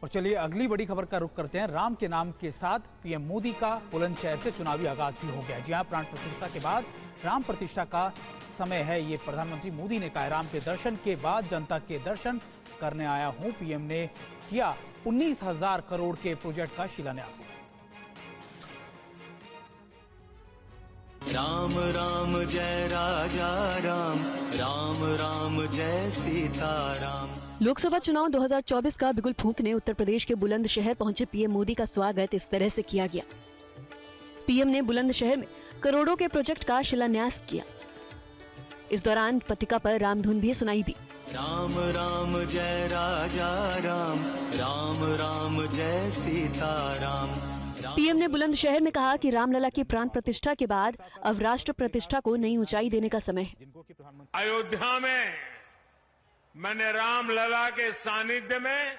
और चलिए अगली बड़ी खबर का रुख करते हैं। राम के नाम के साथ पीएम मोदी का बुलंदशहर से चुनावी आगाज भी हो गया। जी हां, प्राण प्रतिष्ठा के बाद राम प्रतिष्ठा का समय है। ये प्रधानमंत्री मोदी ने कहा, राम के दर्शन के बाद जनता के दर्शन करने आया हूं। पीएम ने किया 19,000 करोड़ के प्रोजेक्ट का शिलान्यास। राम राम जय राजा राम, राम राम जय सीताराम। लोकसभा चुनाव 2024 का बिगुल फूंकने उत्तर प्रदेश के बुलंदशहर पहुंचे पीएम मोदी का स्वागत इस तरह से किया गया। पीएम ने बुलंदशहर में करोड़ों के प्रोजेक्ट का शिलान्यास किया। इस दौरान पट्टिका पर रामधुन भी सुनाई दी। राम राम जय राजा राम, राम राम जय सीताराम। पीएम ने बुलंदशहर में कहा कि रामलला की प्राण प्रतिष्ठा के बाद अब राष्ट्र प्रतिष्ठा को नई ऊंचाई देने का समय है। अयोध्या में मैंने रामलला के सानिध्य में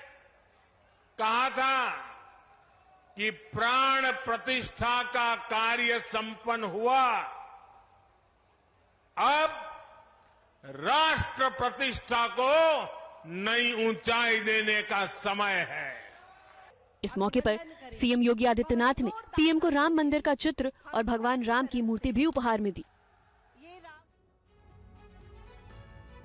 कहा था कि प्राण प्रतिष्ठा का कार्य संपन्न हुआ, अब राष्ट्र प्रतिष्ठा को नई ऊंचाई देने का समय है। इस मौके पर सीएम योगी आदित्यनाथ ने पीएम को राम मंदिर का चित्र और भगवान राम की मूर्ति भी उपहार में दी।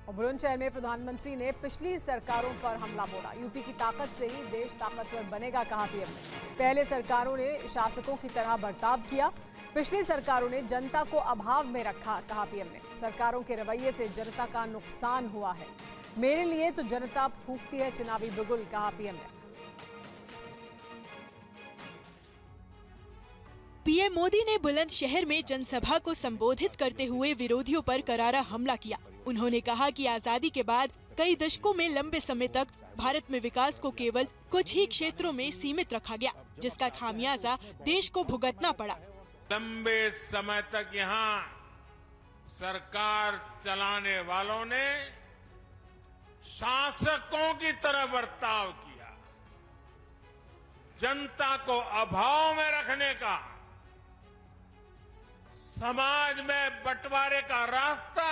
बुलंदशहर में प्रधानमंत्री ने पिछली सरकारों पर हमला बोला। यूपी की ताकत से ही देश ताकतवर बनेगा, कहा पीएम ने। पहले सरकारों ने शासकों की तरह बर्ताव किया, पिछली सरकारों ने जनता को अभाव में रखा, कहा पीएम ने। सरकारों के रवैये से जनता का नुकसान हुआ है, मेरे लिए तो जनता फूंकती है चुनावी बिगुल, कहा पीएम ने। पीएम मोदी ने बुलंदशहर में जनसभा को संबोधित करते हुए विरोधियों पर करारा हमला किया। उन्होंने कहा कि आजादी के बाद कई दशकों में लंबे समय तक भारत में विकास को केवल कुछ ही क्षेत्रों में सीमित रखा गया, जिसका खामियाजा देश को भुगतना पड़ा। लंबे समय तक यहाँ सरकार चलाने वालों ने शासकों की तरह बर्ताव किया, जनता को अभाव में रखने का, समाज में बंटवारे का रास्ता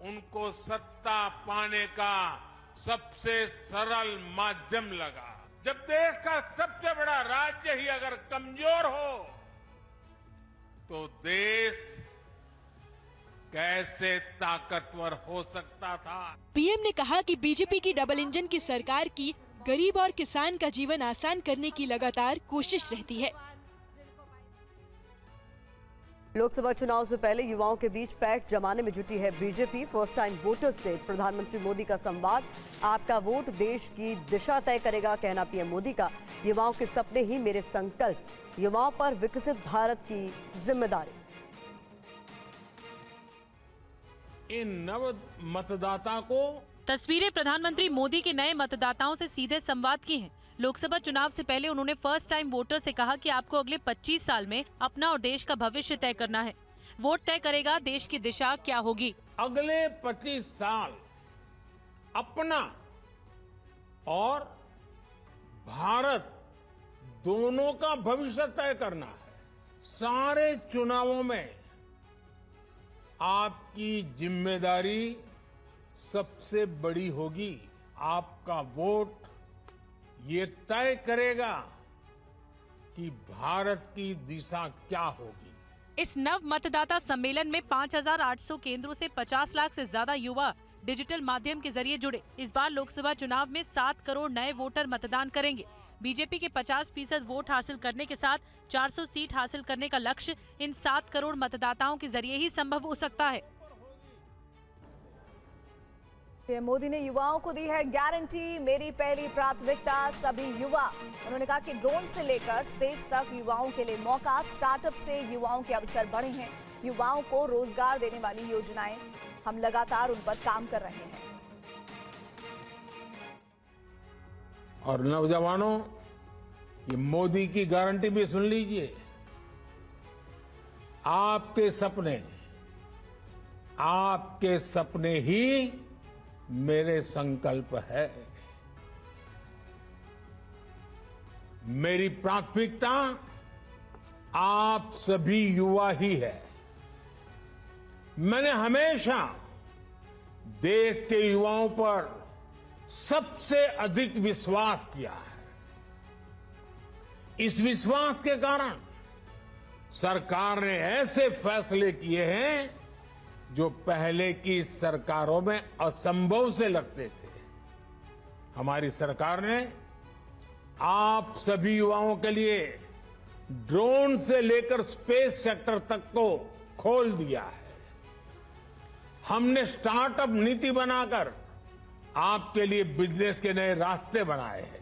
उनको सत्ता पाने का सबसे सरल माध्यम लगा। जब देश का सबसे बड़ा राज्य ही अगर कमजोर हो तो देश कैसे ताकतवर हो सकता था। पीएम ने कहा कि बीजेपी की डबल इंजन की सरकार की गरीब और किसान का जीवन आसान करने की लगातार कोशिश रहती है। लोकसभा चुनाव से पहले युवाओं के बीच पैठ जमाने में जुटी है बीजेपी। फर्स्ट टाइम वोटर्स से प्रधानमंत्री मोदी का संवाद। आपका वोट देश की दिशा तय करेगा, कहना पीएम मोदी का। युवाओं के सपने ही मेरे संकल्प, युवाओं पर विकसित भारत की जिम्मेदारी। इन नव मतदाता को तस्वीरें प्रधानमंत्री मोदी के नए मतदाताओं से सीधे संवाद की हैं। लोकसभा चुनाव से पहले उन्होंने फर्स्ट टाइम वोटर से कहा कि आपको अगले 25 साल में अपना और देश का भविष्य तय करना है। वोट तय करेगा देश की दिशा क्या होगी। अगले 25 साल अपना और भारत दोनों का भविष्य तय करना है। सारे चुनावों में आपकी जिम्मेदारी सबसे बड़ी होगी। आपका वोट ये तय करेगा कि भारत की दिशा क्या होगी। इस नव मतदाता सम्मेलन में 5,800 केंद्रों से 50 लाख से ज्यादा युवा डिजिटल माध्यम के जरिए जुड़े। इस बार लोकसभा चुनाव में 7 करोड़ नए वोटर मतदान करेंगे। बीजेपी के 50% वोट हासिल करने के साथ 400 सीट हासिल करने का लक्ष्य इन 7 करोड़ मतदाताओं के जरिए ही संभव हो सकता है। पीएम मोदी ने युवाओं को दी है गारंटी, मेरी पहली प्राथमिकता सभी युवा। उन्होंने कहा कि ड्रोन से लेकर स्पेस तक युवाओं के लिए मौका, स्टार्टअप से युवाओं के अवसर बढ़े हैं। युवाओं को रोजगार देने वाली योजनाएं, हम लगातार उन पर काम कर रहे हैं। और नौजवानों, ये मोदी की गारंटी भी सुन लीजिए। आपके सपने ही मेरे संकल्प है। मेरी प्राथमिकता आप सभी युवा ही है। मैंने हमेशा देश के युवाओं पर सबसे अधिक विश्वास किया है। इस विश्वास के कारण सरकार ने ऐसे फैसले किए हैं जो पहले की सरकारों में असंभव से लगते थे। हमारी सरकार ने आप सभी युवाओं के लिए ड्रोन से लेकर स्पेस सेक्टर तक को खोल दिया है। हमने स्टार्टअप नीति बनाकर आपके लिए बिजनेस के नए रास्ते बनाए हैं।